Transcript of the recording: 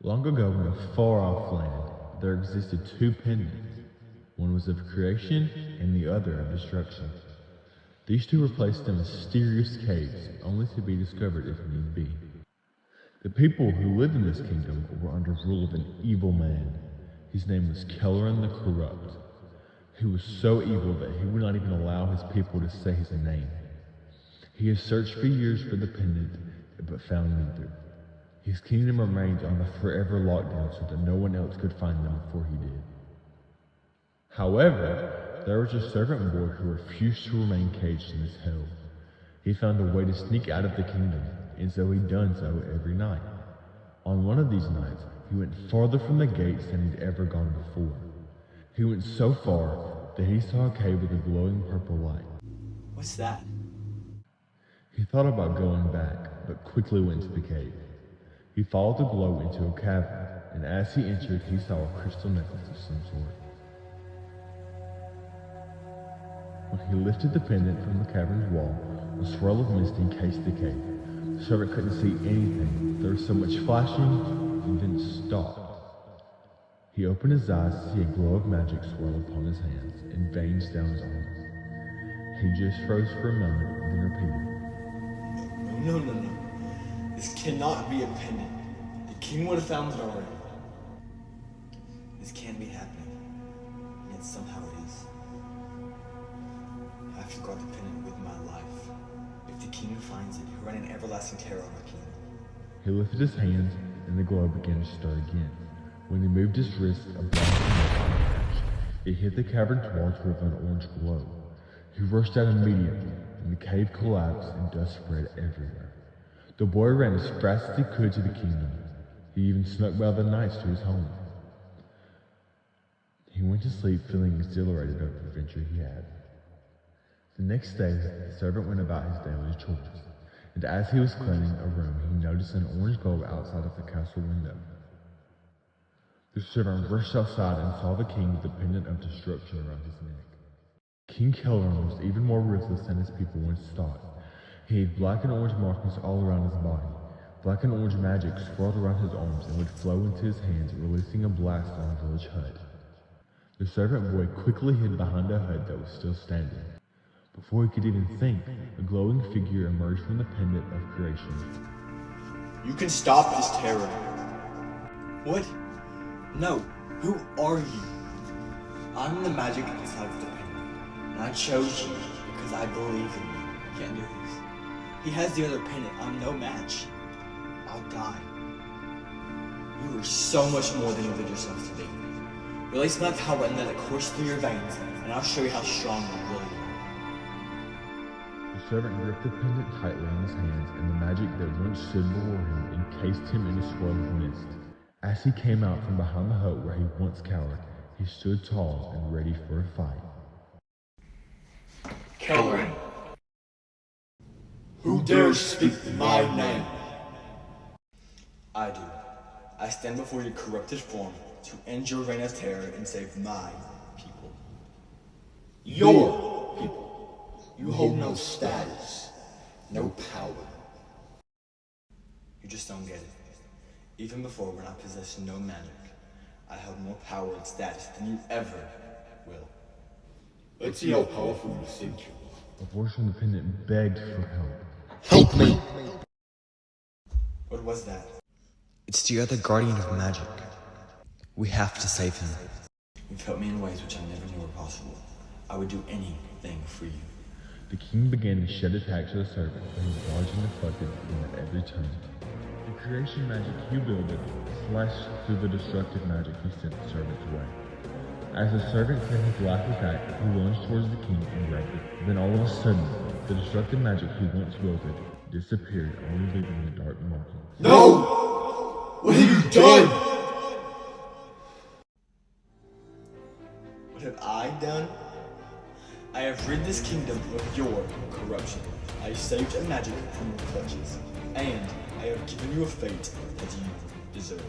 Long ago in a far-off land, there existed two pendants. One was of creation and the other of destruction. These two were placed in mysterious caves, only to be discovered if need be. The people who lived in this kingdom were under rule of an evil man. His name was Kelleran the Corrupt. He was so evil that he would not even allow his people to say his name. He has searched for years for the pendant, but found neither. His kingdom remained on the forever lockdown so that no one else could find them before he did. However, there was a servant boy who refused to remain caged in his hell. He found a way to sneak out of the kingdom, and so he done so every night. On one of these nights, he went farther from the gates than he'd ever gone before. He went so far that he saw a cave with a glowing purple light. What's that? He thought about going back, but quickly went to the cave. He followed the glow into a cavern, and as he entered, he saw a crystal necklace of some sort. When he lifted the pendant from the cavern's wall, a swirl of mist encased the cave. The servant couldn't see anything. There was so much flashing, and then stopped. He opened his eyes to see a glow of magic swirl upon his hands and veins down his arms. He just froze for a moment, and then repeated, No. This cannot be a pendant. The king would have found it already. This can't be happening. And yet somehow it is. I have to guard the pendant with my life. If the king finds it, he'll run an everlasting terror on the kingdom. He lifted his hands, and the glow began to stir again. When he moved his wrist, a blast flashed. It hit the cavern's walls with an orange glow. He rushed out immediately, and the cave collapsed and dust spread everywhere. The boy ran as fast as he could to the kingdom. He even snuck by the nights to his home. He went to sleep feeling exhilarated over the adventure he had. The next day, the servant went about his daily chores, and as he was cleaning a room, he noticed an orange glow outside of the castle window. The servant rushed outside and saw the king with the pendant of destruction around his neck. King Kelleran was even more ruthless than his people once thought. He had black and orange markings all around his body. Black and orange magic swirled around his arms and would flow into his hands, releasing a blast on a village hut. The servant boy quickly hid behind a hut that was still standing. Before he could even think, a glowing figure emerged from the pendant of creation. You can stop this terror. What? No. Who are you? I'm the magic inside of the pendant, and I chose you because I believe in you. You can't do this. He has the other pendant. I'm no match. I'll die. You are so much more than you believe yourself to be. Release my power and let it course through your veins, and I'll show you how strong you really are. The servant gripped the pendant tightly in his hands, and the magic that once stood before him encased him in a swirl of mist. As he came out from behind the hut where he once cowered, he stood tall and ready for a fight. Kelleran, who dares speak my name? I do. I stand before your corrupted form to end your reign of terror and save my people. Your people. You hold no status, no power. You just don't get it. Even before, when I possessed no magic, I held more power and status than you ever will. Let's see how powerful you think you are. A voice from the pendant begged for help. Help me! What was that? It's the other guardian of magic. We have to save him. You've helped me in ways which I never knew were possible. I would do anything for you. The king began to shed attacks to the servant, but he dodged and deflected them at every turn. The creation magic he wielded slashed through the destructive magic he sent the servant's way. As the servant sent his last attack, he lunged towards the king and grabbed it. Then all of a sudden, the destructive magic he once wielded disappeared, only leaving the dark markings. No! What have you done? What have I done? I have rid this kingdom of your corruption. I saved a magic from your clutches, and I have given you a fate that you deserve.